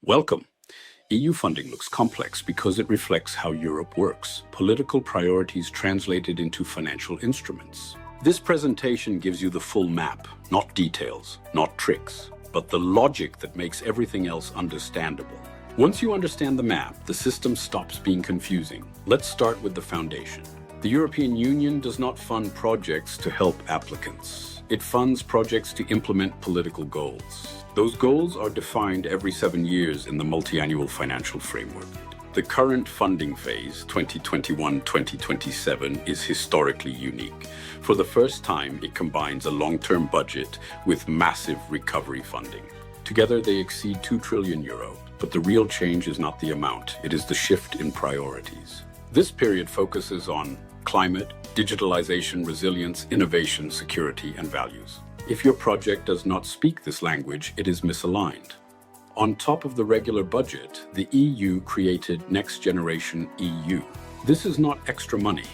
Welcome. EU funding looks complex because it reflects how Europe works, political priorities translated into financial instruments. This presentation gives you the full map, not details, not tricks, but the logic that makes everything else understandable. Once you understand the map, the system stops being confusing. Let's start with the foundation. The European Union does not fund projects to help applicants. It funds projects to implement political goals. Those goals are defined every 7 years in the multi-annual financial framework. The current funding phase, 2021-2027, is historically unique. For the first time, it combines a long-term budget with massive recovery funding. Together, they exceed €2 trillion. But the real change is not the amount, it is the shift in priorities. This period focuses on climate, digitalization, resilience, innovation, security, and values. If your project does not speak this language, it is misaligned. On top of the regular budget, the EU created Next Generation EU. This is not extra money.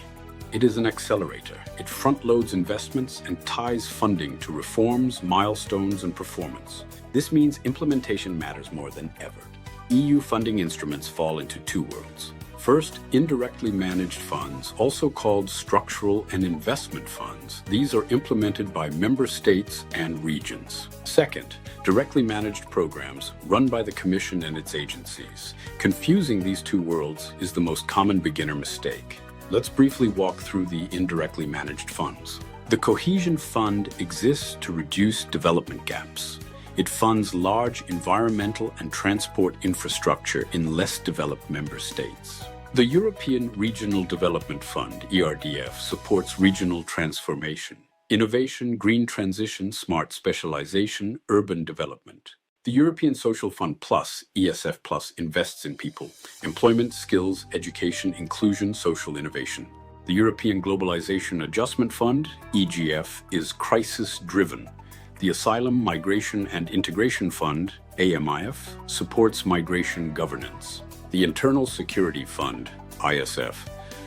It is an accelerator. It front-loads investments and ties funding to reforms, milestones, and performance. This means implementation matters more than ever. EU funding instruments fall into two worlds. First, indirectly managed funds, also called structural and investment funds. These are implemented by member states and regions. Second, directly managed programs run by the Commission and its agencies. Confusing these two worlds is the most common beginner mistake. Let's briefly walk through the indirectly managed funds. The Cohesion Fund exists to reduce development gaps. It funds large environmental and transport infrastructure in less developed member states. The European Regional Development Fund, ERDF, supports regional transformation, innovation, green transition, smart specialization, urban development. The European Social Fund Plus, ESF Plus, invests in people, employment, skills, education, inclusion, social innovation. The European Globalization Adjustment Fund, EGF, is crisis-driven. The Asylum, Migration and Integration Fund, AMIF, supports migration governance. The Internal Security Fund, ISF,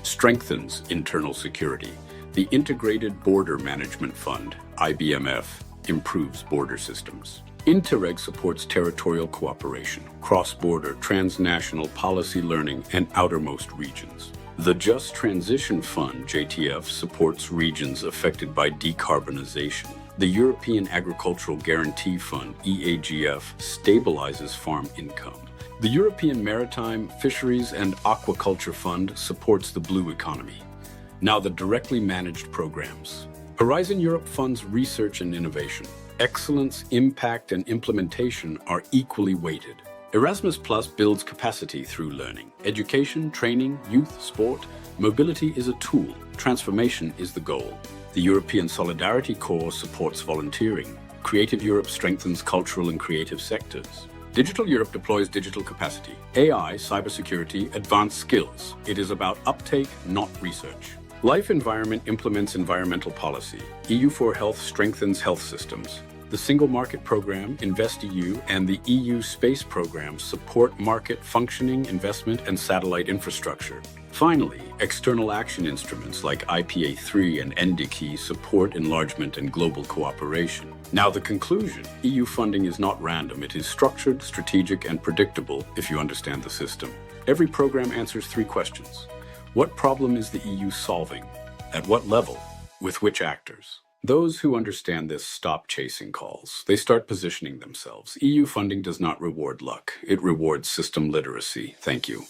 strengthens internal security. The Integrated Border Management Fund, IBMF, improves border systems. Interreg supports territorial cooperation, cross-border, transnational policy learning, and outermost regions. The Just Transition Fund, JTF, supports regions affected by decarbonization. The European Agricultural Guarantee Fund, EAGF, stabilizes farm income. The European Maritime, Fisheries and Aquaculture Fund supports the blue economy. Now the directly managed programs. Horizon Europe funds research and innovation. Excellence, impact, and implementation are equally weighted. Erasmus Plus builds capacity through learning. Education, training, youth, sport, mobility is a tool. Transformation is the goal. The European Solidarity Corps supports volunteering. Creative Europe strengthens cultural and creative sectors. Digital Europe deploys digital capacity. AI, cybersecurity, advanced skills. It is about uptake, not research. Life Environment implements environmental policy. EU4Health strengthens health systems. The Single Market Program, InvestEU, and the EU Space Program support market functioning, investment, and satellite infrastructure. Finally, external action instruments like IPA3 and NDICI support enlargement and global cooperation. Now the conclusion. EU funding is not random. It is structured, strategic, and predictable if you understand the system. Every program answers 3 questions. What problem is the EU solving? At what level? With which actors? Those who understand this stop chasing calls. They start positioning themselves. EU funding does not reward luck. It rewards system literacy. Thank you.